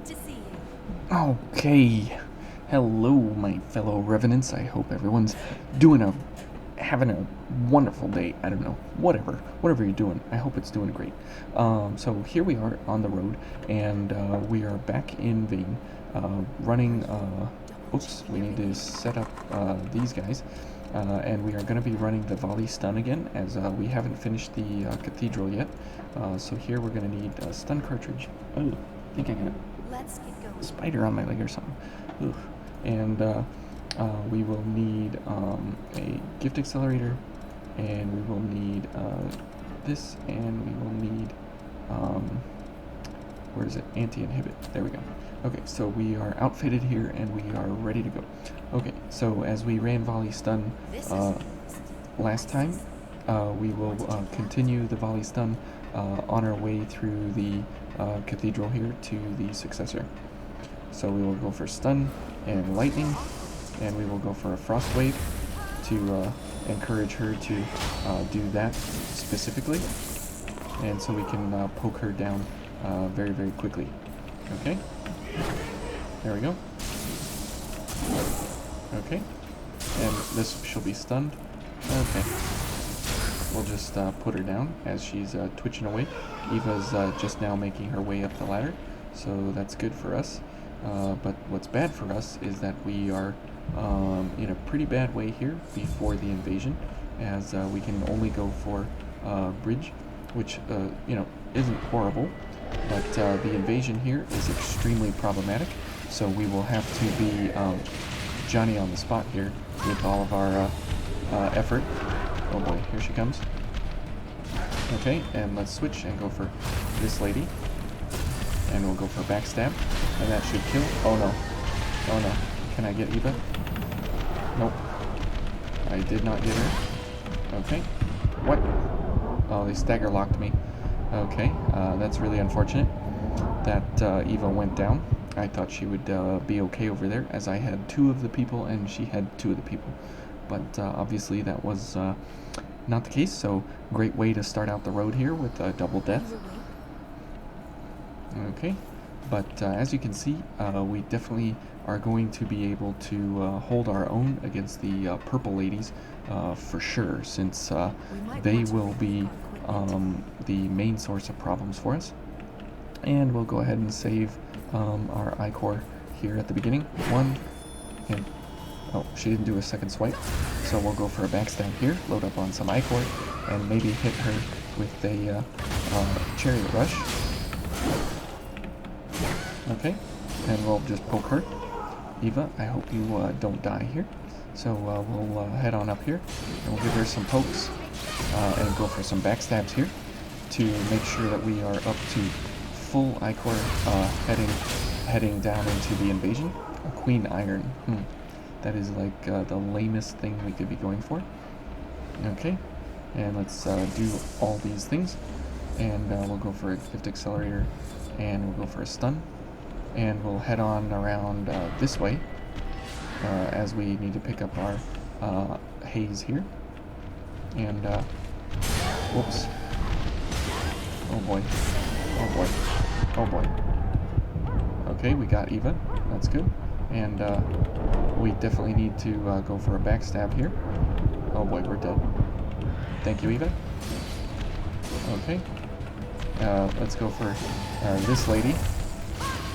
Good to see you. Okay. Hello, my fellow revenants. I hope everyone's having a wonderful day. I don't know, whatever you're doing. I hope it's doing great. So here we are on the road, and we are back in Vein, running. Oops, we need to set up these guys, and we are going to be running the Vali Stun again, as we haven't finished the Cathedral yet. So here we're going to need a stun cartridge. Oh, I think I got Let's get going. spider on my leg or something. Oof. And we will need a gift accelerator, and we will need this, and we will need where is it? Anti-inhibit. There we go. Okay, so we are outfitted here, and we are ready to go. Okay, so as we ran Vali Stun last time, we will continue the Vali Stun on our way through the Cathedral here to the successor. So we will go for Stun and Lightning, and we will go for a Frost Wave to encourage her to do that specifically, and so we can poke her down very, very quickly. Okay, there we go. Okay, and this she'll be stunned. Okay, we'll just put her down as she's twitching away. Eva's just now making her way up the ladder, so that's good for us. But what's bad for us is that we are in a pretty bad way here before the invasion, as we can only go for bridge, which isn't horrible, but the invasion here is extremely problematic. So we will have to be Johnny on the spot here with all of our effort. Oh boy, here she comes. Okay, and let's switch and go for this lady. And we'll go for a backstab, and that should kill. Oh no. Oh no. Can I get Eva? Nope. I did not get her. Okay. What? Oh, they stagger locked me. Okay, that's really unfortunate that Eva went down. I thought she would be okay over there, as I had 2 of the people and she had 2 of the people. But obviously that was not the case, so great way to start out the road here with a double death. Okay, but as you can see, we definitely are going to be able to hold our own against the purple ladies for sure, since they will be the main source of problems for us. And we'll go ahead and save our I-core here at the beginning. 1, and oh, she didn't do a second swipe, so we'll go for a backstab here, load up on some I-core, and maybe hit her with a chariot rush. Okay, and we'll just poke her. Eva, I hope you don't die here. So we'll head on up here, and we'll give her some pokes, and go for some backstabs here to make sure that we are up to full I-core heading down into the invasion. A Queen Iron. That is like the lamest thing we could be going for. Okay, and let's do all these things, and we'll go for a gift accelerator, and we'll go for a stun. And we'll head on around this way as we need to pick up our haze here. And, whoops. Oh boy. Oh boy. Oh boy. Okay, we got Eva. That's good. And we definitely need to go for a backstab here. Oh boy, we're dead. Thank you, Eva. Okay. Let's go for this lady.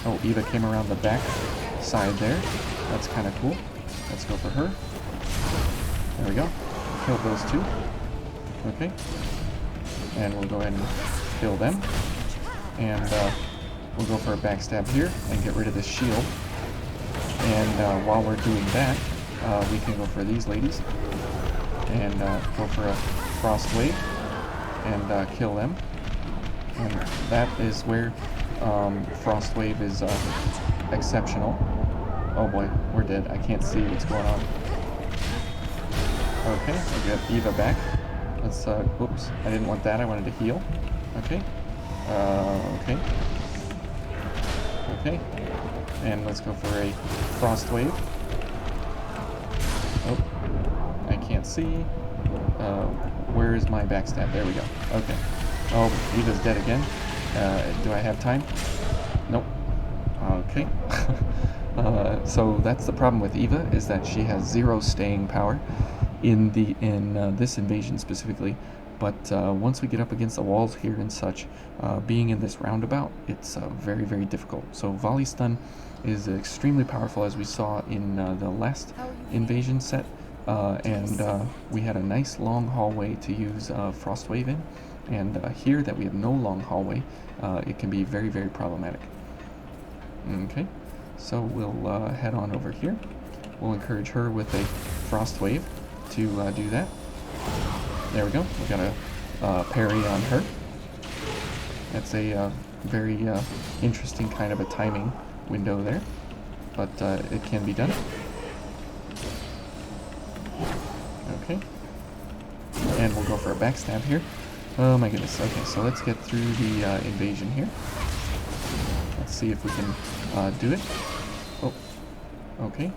Oh, Eva came around the back side there. That's kind of cool. Let's go for her. There we go. Killed those 2. Okay. And we'll go ahead and kill them. And we'll go for a backstab here and get rid of this shield. And while we're doing that, we can go for these ladies. And go for a frost wave. And kill them. And that is where Frost Wave is exceptional. Oh boy, we're dead. I can't see what's going on. Okay, we got Eva back. Let's, whoops, I didn't want that. I wanted to heal. Okay. Okay. Okay. And let's go for a Frost Wave. Oh, I can't see. Where is my backstab? There we go. Okay. Oh, Eva's dead again. Do I have time? Nope. Okay. So that's the problem with Eva, is that she has 0 staying power in this invasion specifically. But once we get up against the walls here and such, being in this roundabout, it's very, very difficult. So Vali Stun is extremely powerful, as we saw in the last invasion set. And we had a nice long hallway to use Frost Wave in. And here that we have no long hallway, it can be very, very problematic. Okay, so we'll head on over here. We'll encourage her with a Frost Wave to do that. There we go. We got a parry on her. That's a very interesting kind of a timing window there, but it can be done. Okay, and we'll go for a backstab here. Oh my goodness. Okay, so let's get through the invasion here. Let's see if we can do it. Oh, okay.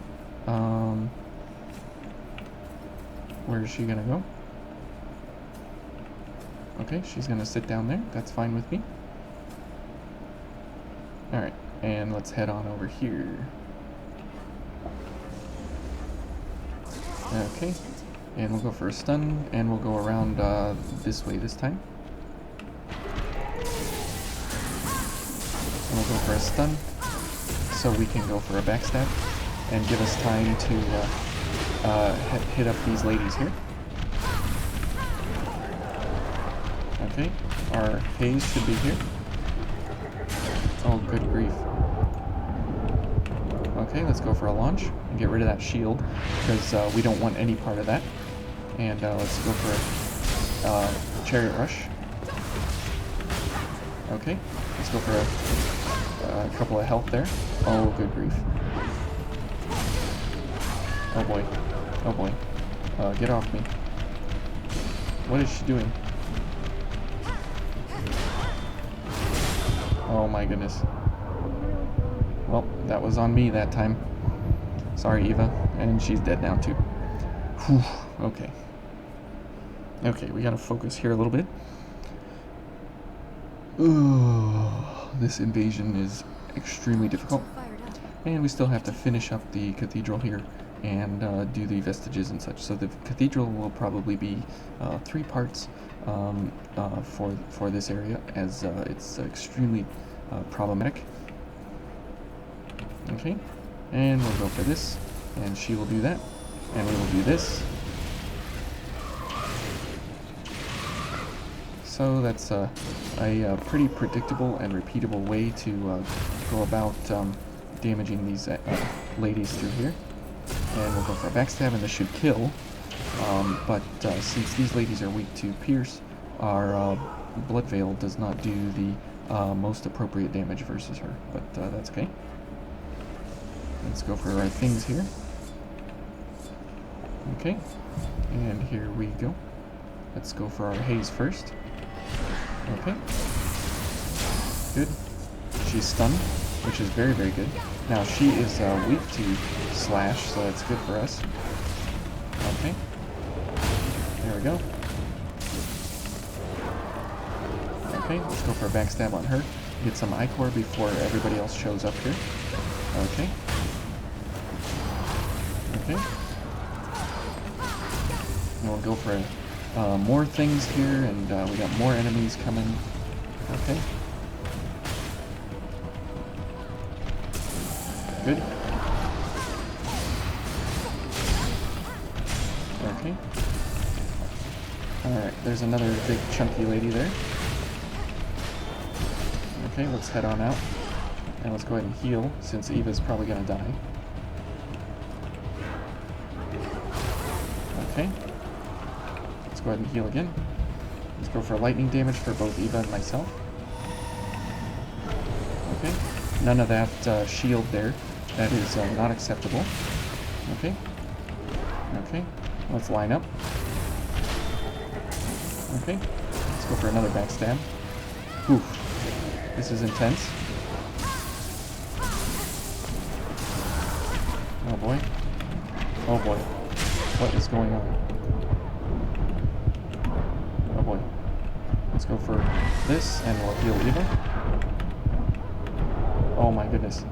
Where is she gonna go? Okay, she's gonna sit down there. That's fine with me. Alright, and let's head on over here. Okay, and we'll go for a stun, and we'll go around this way this time. And we'll go for a stun, so we can go for a backstab, and give us time to hit up these ladies here. Okay, our haze should be here. Oh, good grief. Okay, let's go for a launch and get rid of that shield, because we don't want any part of that. And let's go for a chariot rush. Okay, let's go for a couple of health there. Oh, good grief. Oh boy. Oh boy. Get off me. What is she doing? Oh my goodness. Well, that was on me that time. Sorry, Eva. And she's dead now, too. Whew. Okay. Okay, we gotta focus here a little bit. Ooh, this invasion is extremely difficult. And we still have to finish up the cathedral here and do the vestiges and such. So the cathedral will probably be 3 parts for this area, as it's extremely problematic. Okay, and we'll go for this, and she will do that, and we will do this. So that's a pretty predictable and repeatable way to go about damaging these ladies through here. And we'll go for a backstab, and this should kill. But since these ladies are weak to pierce, our blood veil does not do the most appropriate damage versus her. But that's okay. Let's go for our things here. Okay, and here we go. Let's go for our haze first. Okay, good. She's stunned, which is very, very good. Now she is weak to slash, so that's good for us. Okay, there we go. Okay, let's go for a backstab on her. Get some ichor before everybody else shows up here. Okay. Okay. And we'll go for more things here, and we got more enemies coming. Okay. Good. Okay. Alright, there's another big chunky lady there. Okay, let's head on out. And let's go ahead and heal, since Eva's probably gonna die. Okay. Let's go ahead and heal again. Let's go for lightning damage for both Eva and myself. Okay. None of that shield there. That is not acceptable. Okay. Okay. Let's line up. Okay. Let's go for another backstab. Oof. This is intense. Oh boy. Oh boy. What is going on? Oh boy. Let's go for this, and we'll heal Eva. Oh my goodness.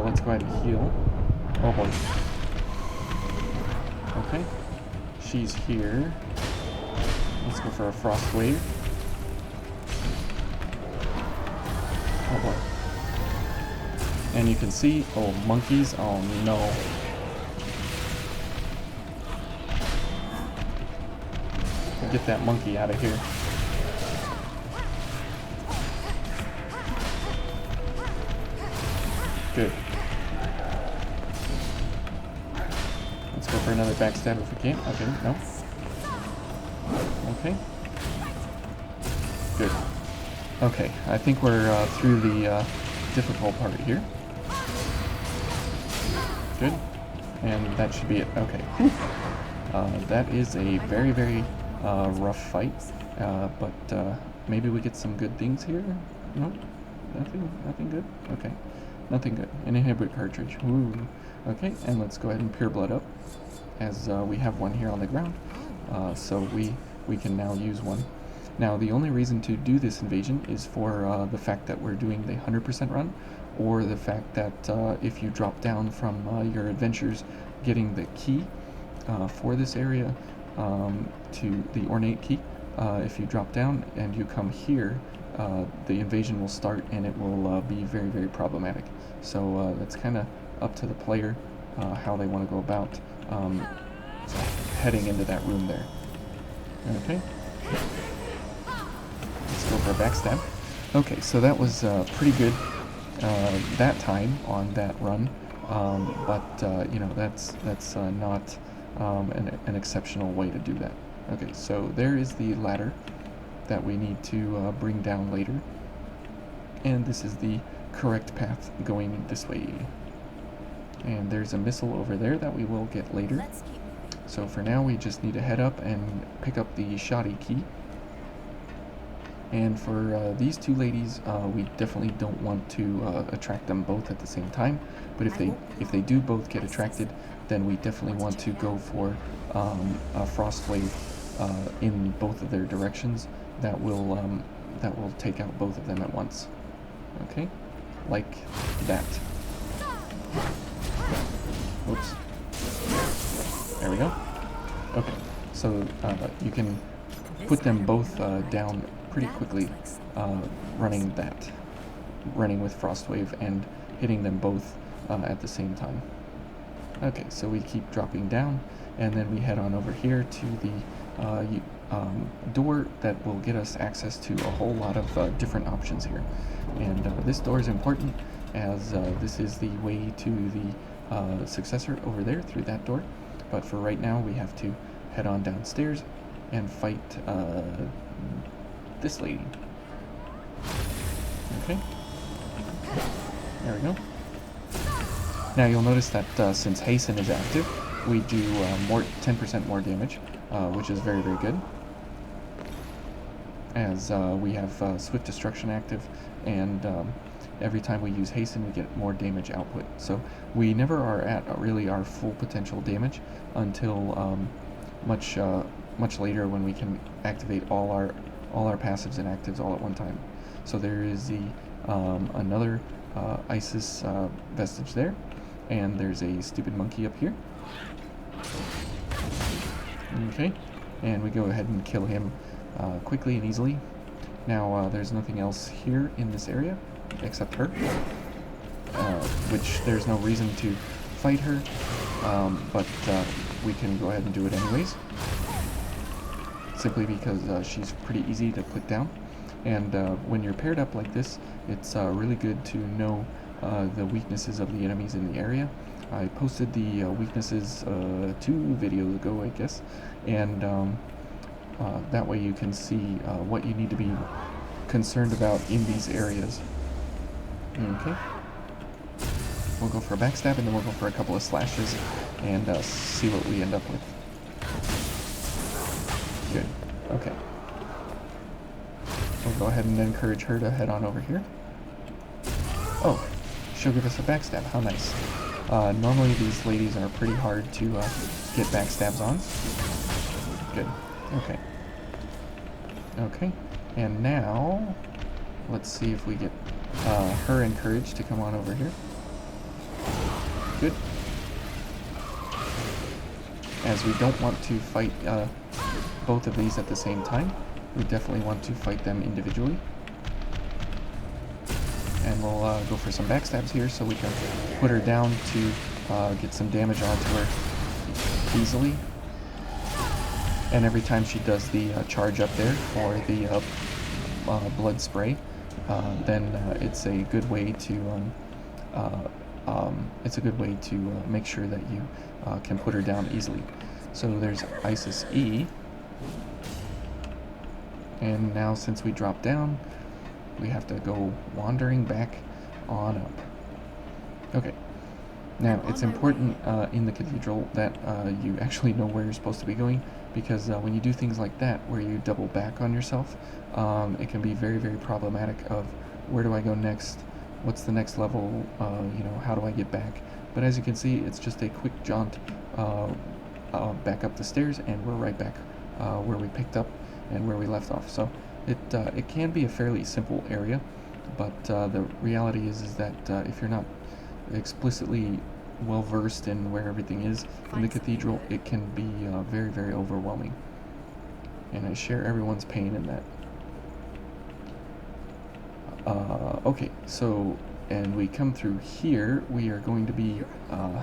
let's go ahead and heal. Oh boy. Okay. She's here. Let's go for a frost wave. Oh boy. And you can see, oh, monkeys, oh no. Get that monkey out of here. Good. Let's go for another backstab if we can. Okay, no. Okay. Good. Okay, I think we're through the difficult part here. Good. And that should be it. Okay. That is a very, very rough fight. But maybe we get some good things here? No? Nothing good? Okay. Nothing good. An inhibit cartridge. Ooh. Okay, and let's go ahead and pure blood up, as we have one here on the ground. So we can now use one. Now, the only reason to do this invasion is for the fact that we're doing the 100% run, or the fact that if you drop down from your adventures getting the key for this area to the ornate key, if you drop down and you come here, the invasion will start and it will be very, very problematic. So that's kind of up to the player how they want to go about heading into that room there. Okay. Let's go for a backstab. Okay, so that was pretty good that time on that run, but you know, that's not an exceptional way to do that. Okay, so there is the ladder that we need to bring down later, and this is the correct path going this way. And there's a missile over there that we will get later. So for now, we just need to head up and pick up the shoddy key. And for these two ladies, we definitely don't want to attract them both at the same time. But if they do both get attracted, then we definitely want to go for a frost wave in both of their directions. That will take out both of them at once. Okay, like that. Oops. There we go. Okay, so you can put them both down pretty quickly, running with frost wave and hitting them both at the same time. Okay, so we keep dropping down, and then we head on over here to the door that will get us access to a whole lot of different options here. And this door is important, as this is the way to the successor over there through that door. But for right now, we have to head on downstairs and fight this lady. Okay. There we go. Now you'll notice that since Hasten is active, we do 10% more damage, which is very, very good. As we have Swift Destruction active, and every time we use Hasten, we get more damage output. So we never are at really our full potential damage until much later, when we can activate all our passives and actives all at one time. So there is the another Isis vestige there, and there's a stupid monkey up here. Okay, and we go ahead and kill him quickly and easily. Now there's nothing else here in this area except her, which there's no reason to fight her, but we can go ahead and do it anyways, simply because she's pretty easy to put down. And when you're paired up like this, it's really good to know the weaknesses of the enemies in the area. I posted the weaknesses 2 videos ago, I guess, and that way you can see what you need to be concerned about in these areas. Okay. We'll go for a backstab, and then we'll go for a couple of slashes and see what we end up with. Good. Okay. We'll go ahead and encourage her to head on over here. Oh, she'll give us a backstab. How nice. Normally these ladies are pretty hard to get backstabs on. Good. Okay. Okay. And now, let's see if we get her encouraged to come on over here. Good. As we don't want to fight both of these at the same time, we definitely want to fight them individually. And we'll go for some backstabs here so we can put her down to get some damage onto her easily. And every time she does the charge up there for the blood spray, then it's a good way to make sure that you can put her down easily. So there's Isis E, and now since we dropped down, we have to go wandering back on up. Okay. Now, it's important in the Cathedral that you actually know where you're supposed to be going, because when you do things like that, where you double back on yourself, it can be very, very problematic of where do I go next, what's the next level, how do I get back. But as you can see, it's just a quick jaunt back up the stairs, and we're right back where we picked up and where we left off. So it can be a fairly simple area, but the reality is that if you're not explicitly well versed in where everything is in the Cathedral, it can be very, very overwhelming. And I share everyone's pain in that. Okay, so, and we come through here, we are going to be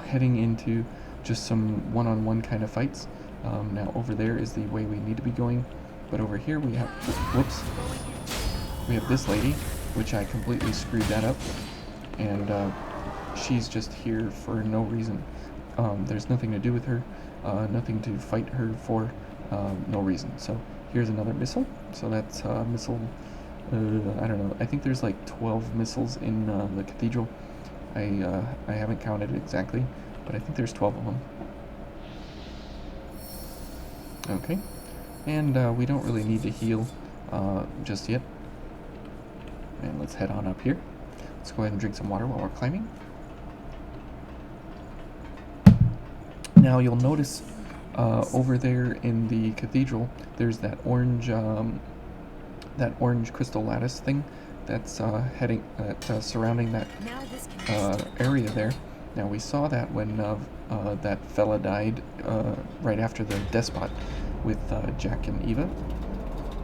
heading into just some one-on-one kind of fights. Now over there is the way we need to be going, but over here we have, whoops, we have this lady, which I completely screwed that up, and she's just here for no reason. There's nothing to do with her, nothing to fight her for, no reason. So here's another missile. So that's missile, I don't know, I think there's like 12 missiles in the Cathedral. I haven't counted exactly, but I think there's 12 of them. Okay, and we don't really need to heal just yet. And let's head on up here. Let's go ahead and drink some water while we're climbing. Now you'll notice over there in the Cathedral, there's that orange crystal lattice thing that's surrounding that area there. Now we saw that when that fella died right after the despot with Jack and Eva.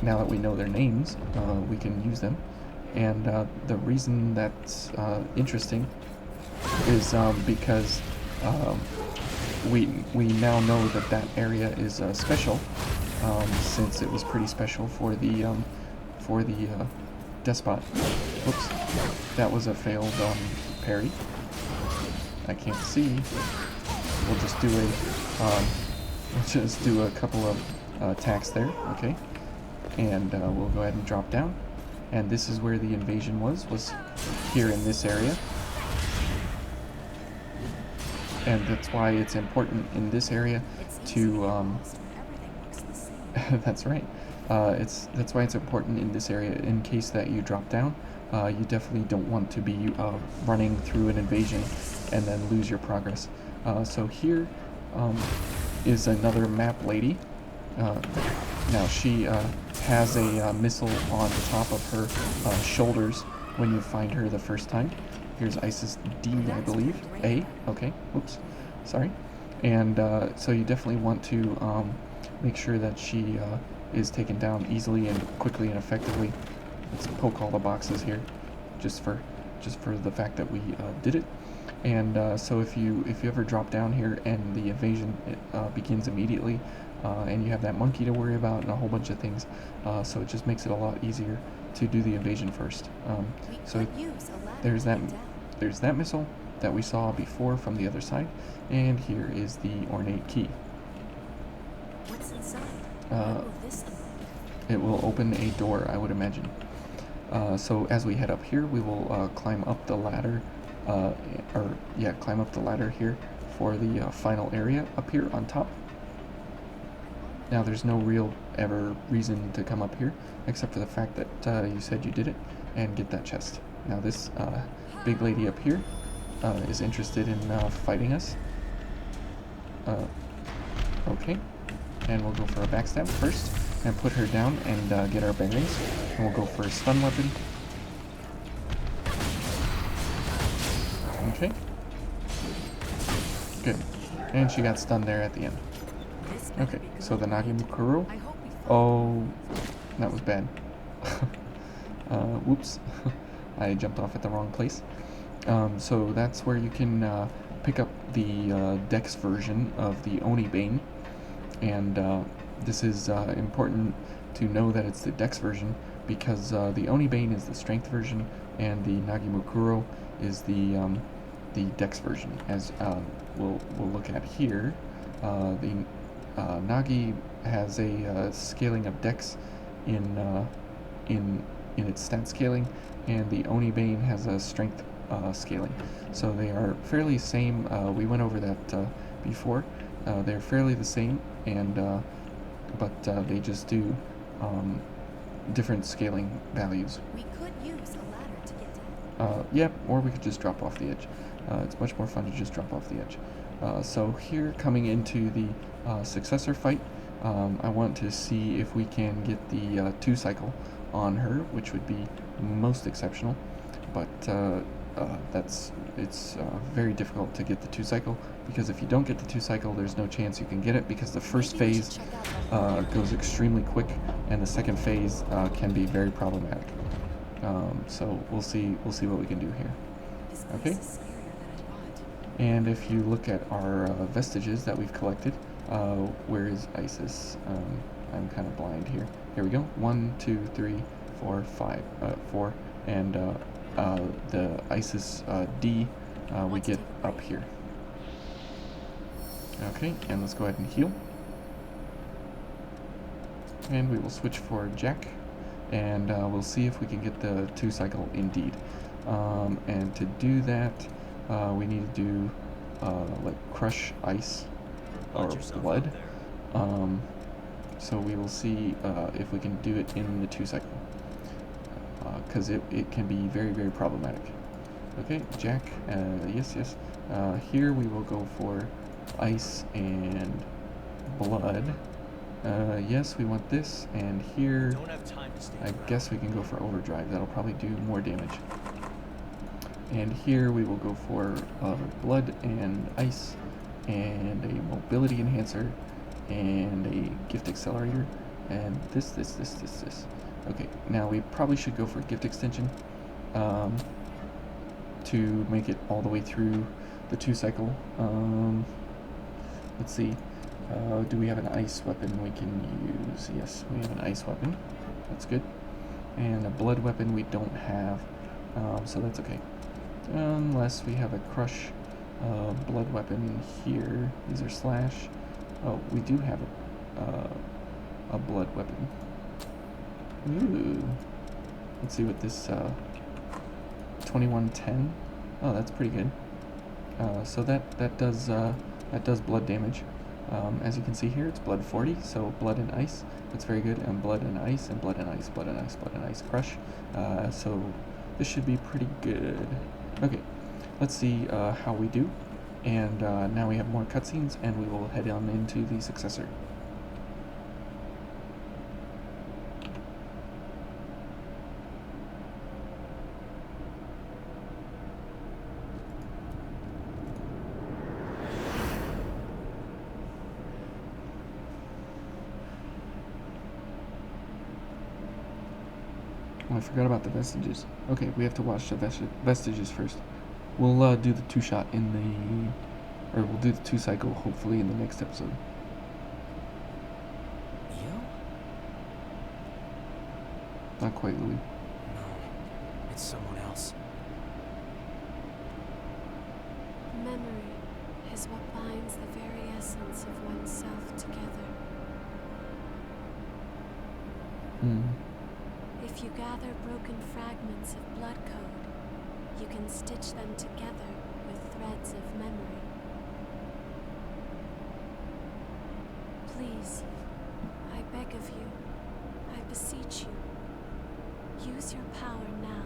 Now that we know their names, we can use them. And the reason that's interesting is because we now know that that area is special, since it was pretty special for the despot. Whoops, that was a failed parry. I can't see. We'll just do a couple of attacks there, okay? And we'll go ahead and drop down. And this is where the invasion was here in this area. And that's why it's important in this area to that's right. That's why it's important in this area, in case that you drop down. You definitely don't want to be running through an invasion and then lose your progress. So here is another map lady. Now she has a missile on the top of her shoulders when you find her the first time. Here's Isis D, I believe. A, okay, oops, sorry. And so you definitely want to make sure that she is taken down easily and quickly and effectively. Let's poke all the boxes here, just for the fact that we did it. And so if you ever drop down here and the invasion begins immediately, and you have that monkey to worry about and a whole bunch of things, so it just makes it a lot easier to do the invasion first. So there's that missile that we saw before from the other side, and here is the ornate key. What's inside? It will open a door, I would imagine. So as we head up here, we will climb up the ladder, climb up the ladder here for the final area up here on top. Now there's no real ever reason to come up here, except for the fact that you said you did it, and get that chest. Now this big lady up here is interested in fighting us. Okay, and we'll go for a backstab first, and put her down and get our bearings. And we'll go for a stun weapon. Okay. Okay, and she got stunned there at the end. This better Okay, be good. so the Nagamukuro. I hope we find Oh, that was bad. Whoops. I jumped off at the wrong place. So that's where you can pick up the Dex version of the Onibane. And this is important to know that it's the Dex version because the Onibane is the Strength version and the Nagamukuro is the Dex version. As we'll look at here, the Nagi has a scaling of Dex in its stat scaling, and the Onibane has a Strength scaling. So they are fairly same. We went over that before. They're fairly the same, and but they just do different scaling values. We could use a ladder to get down. Yep, or we could just drop off the edge. It's much more fun to just drop off the edge. So here, coming into the successor fight, I want to see if we can get the 2-cycle on her, which would be most exceptional, but it's very difficult to get the 2-cycle, because if you don't get the 2-cycle, there's no chance you can get it, because the first Maybe we should phase check out that goes extremely quick, and the second phase can be very problematic. So we'll see what we can do here. This place Okay. is scarier than I thought. And if you look at our vestiges that we've collected, where is Isis? I'm kind of blind here. Here we go. 1, 2, 3, 4, 5, 4, and the Isis D we Want to get take a up break? here. Okay, and let's go ahead and heal. And we will switch for Jack, and we'll see if we can get the 2-cycle indeed. And to do that, we need to do like crush ice or Watch yourself blood. out there. So we will see if we can do it in the 2-cycle, because it can be very, very problematic. Okay, Jack, yes. Here we will go for ice and blood. Yes, we want this, and here Don't have time to stand I around. guess we can go for overdrive. That'll probably do more damage. And here we will go for blood and ice, and a mobility enhancer, and a gift accelerator, and this. Okay, now we probably should go for gift extension to make it all the way through the 2-cycle. Let's see. Do we have an ice weapon we can use? Yes, we have an ice weapon. That's good. And a blood weapon we don't have, so that's okay. Unless we have a crush blood weapon here. These are slash. Oh, we do have a blood weapon. Ooh. Let's see what this 2110. Oh, that's pretty good. So that does blood damage. As you can see here, it's blood 40, so blood and ice. That's very good. And blood and ice, and blood and ice, blood and ice, blood and ice crush. So this should be pretty good. Okay, let's see how we do. And now we have more cutscenes, and we will head on into the successor. Oh, I forgot about the vestiges. Okay, we have to watch the vestiges first. We'll do the 2-shot in the... Or we'll do the 2-cycle, hopefully, in the next episode. You? Not quite, Louis. No. It's someone else. Memory is what binds the very essence of oneself together. Hmm. If you gather broken fragments of blood code, you can stitch them together with threads of memory. Please, I beg of you, I beseech you, use your power now.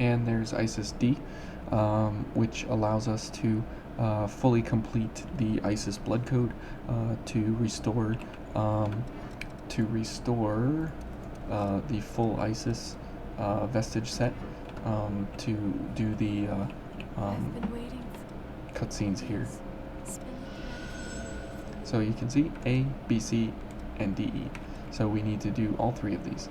and there's Isis D, which allows us to fully complete the Isis blood code to restore the full Isis vestige set, to do the I've been waiting cutscenes here. Spin So you can see A, B, C, and D, E. So we need to do all three of these.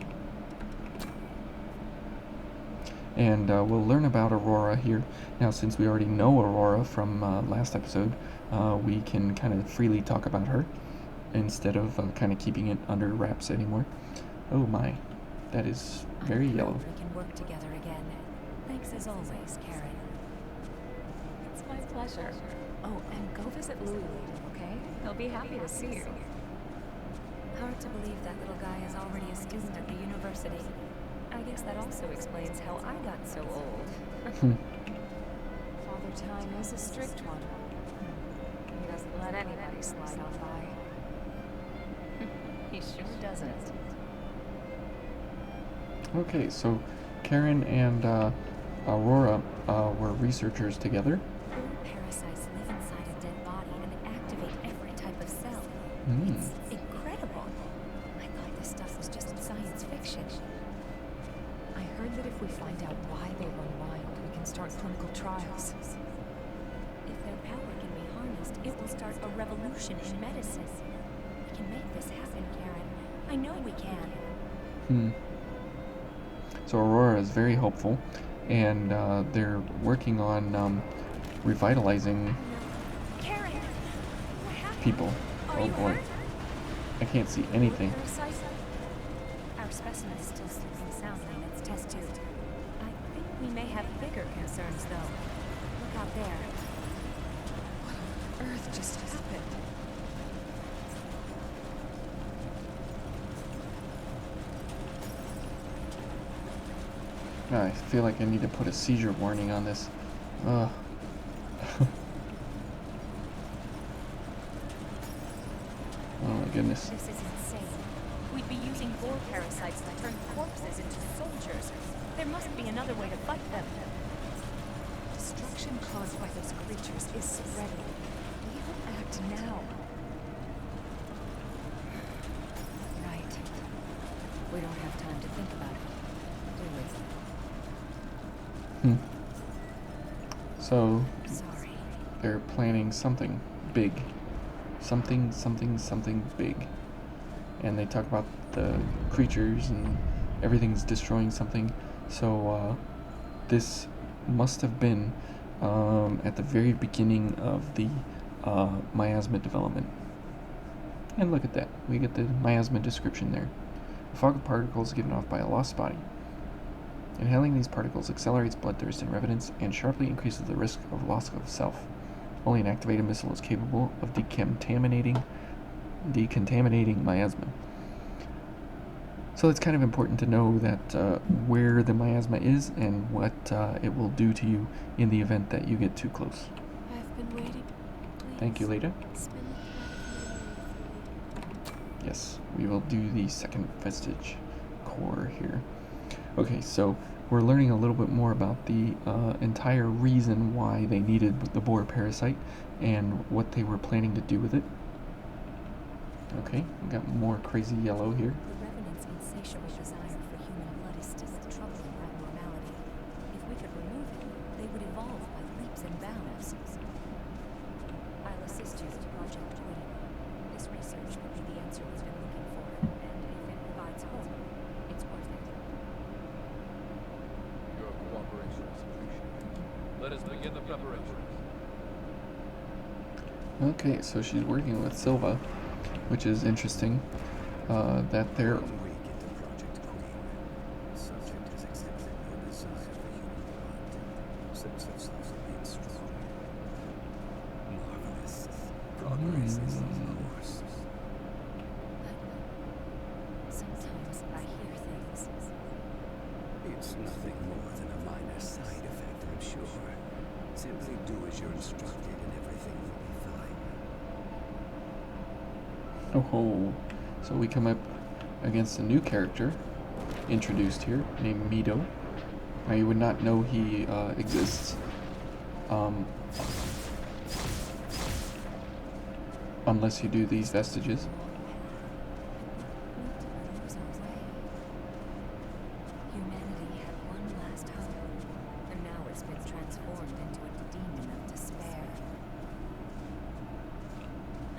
And we'll learn about Aurora here. Now, since we already know Aurora from last episode, we can kind of freely talk about her instead of kind of keeping it under wraps anymore. Oh my, that is very yellow. We can work together again. Thanks as always, Karen. It's my pleasure. Oh, and go visit Louie later, okay? They'll be happy to see you. Hard to believe that little guy is already a student at the university. I guess that also explains how I got so old. Father Time is a strict one. He doesn't let anybody slide on by. He sure doesn't. Okay, so Karen and Aurora were researchers together. Parasites live inside a dead body and activate every type of cell. Mm. It's incredible. I thought this stuff was just science fiction. I heard that if we find out why they run wild, we can start clinical trials. If their power can be harnessed, it will start a revolution in medicine. We can make this happen, Karen. I know we can. So Aurora is very hopeful, and they're working on revitalizing Karen, what happened? people. Are Oh you boy, hurt? I can't see anything. Our specimen is still sleeping soundly in its test tube. I think we may have bigger concerns, though. Look out there. What on earth just happened? I feel like I need to put a seizure warning on this. Ugh. Oh my goodness. This is insane. We'd be using boar parasites to turn corpses into soldiers. There must be another way to fight them. Destruction caused by those creatures is spreading. We will act now. Right. We don't have time to think about it, do we? So Sorry. they're planning something big. Something big. And they talk about the creatures and everything's destroying something. So this must have been at the very beginning of the miasma development. And look at that. We get the miasma description there. A fog of particles given off by a lost body. Inhaling these particles accelerates bloodthirst in revenants and sharply increases the risk of loss of self. Only an activated missile is capable of decontaminating miasma. So it's kind of important to know that where the miasma is and what it will do to you in the event that you get too close. I've been waiting. Please. Thank you, Leda. Spin the Yes, we will do the second vestige core here. Okay, so we're learning a little bit more about the entire reason why they needed the boar parasite and what they were planning to do with it. Okay, we got more crazy yellow here. The revenants' insatiable desire for human blood is still a troubling abnormality. If we could remove it, they would evolve by leaps and bounds. I'll assist you with Project Queen. This research would be the answer we've been looking for, and if it provides hope, it's worth it. Your cooperation is appreciated. Let us begin the preparations. Okay, so she's working with Silva, which is interesting. That they're One week into Project Queen, subject has exhibited no desire for human blood. Sense of self-being strong. Marvelous. Progress is the course. Sometimes I hear things. It's nothing more than a minor side effect, I'm sure. Simply do as you're instructed and everything will be fine. oh, so we come up against a new character introduced here named Mido. Now, you would not know he exists unless you do these vestiges. Humanity had one last hope, and now it's been transformed into a demon of despair.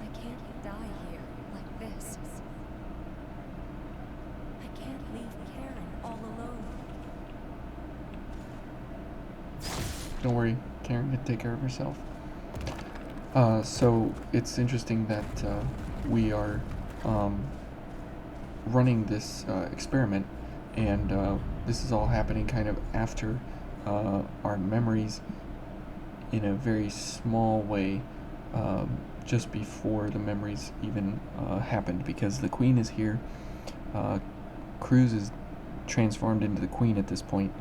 I can't die here like this. I can't leave Karen all alone. Don't worry, Karen can take care of herself. So it's interesting that we are running this experiment, and this is all happening kind of after our memories, in a very small way, just before the memories even happened, because the Queen is here. Cruz is transformed into the Queen at this point,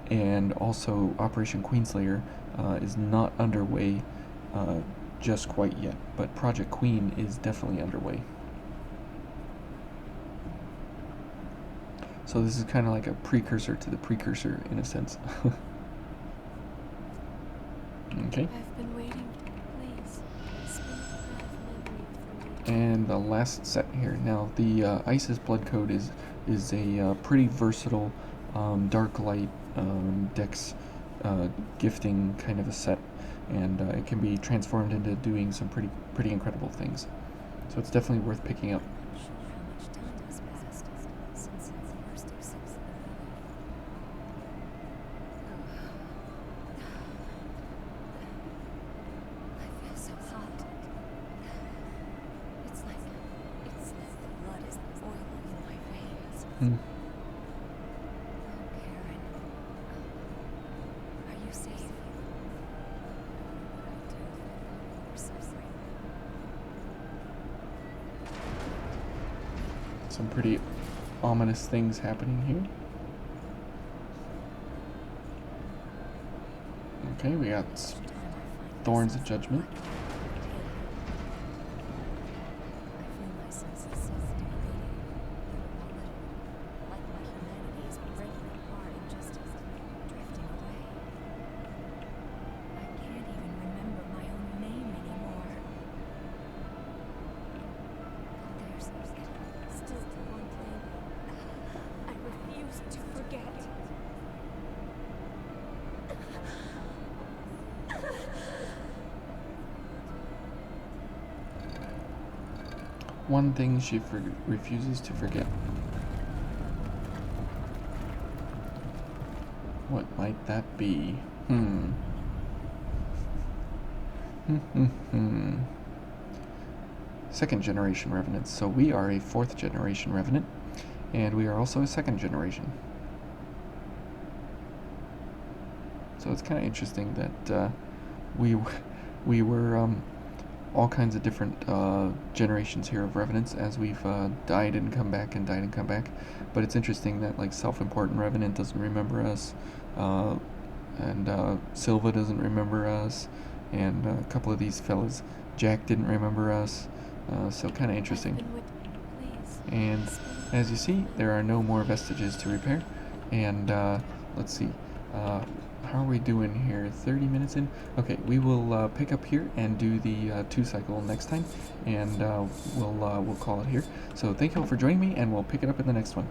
and also Operation Queenslayer is not underway just quite yet, but Project Queen is definitely underway. So this is kind of like a precursor to the precursor, in a sense. Okay. I've been waiting. Please, spin the path memory for me. And the last set here. Now, the Isis Blood Code is a pretty versatile dark light dex gifting kind of a set, and it can be transformed into doing some pretty incredible things. So it's definitely worth picking up. I'm not sure how much time has passed since I first accepted the I feel so hot. It's like the blood is boiling in my veins. Hmm. Oh, Karen. Are you safe? What do I do if you're suffering? Some pretty ominous things happening here. Okay, we got Thorns of Judgment. I feel my senses self-degrading, little by little, like my humanity is breaking apart and just drifting away. I can't even remember my own name anymore. But there's still one thing I refuse to forget. One thing she refuses to forget. What might that be? Second generation revenants. So we are a fourth generation revenant, and we are also a second generation. So it's kind of interesting that we were all kinds of different generations here of revenants, as we've died and come back and died and come back. But it's interesting that like self-important revenant doesn't remember us, and Silva doesn't remember us, and a couple of these fellas, Jack didn't remember us. So kind of interesting. Please. And as you see, there are no more vestiges to repair. And let's see, how are we doing here? 30 minutes in? Okay, we will pick up here and do the 2 cycle next time, and we'll call it here. So thank you all for joining me, and we'll pick it up in the next one.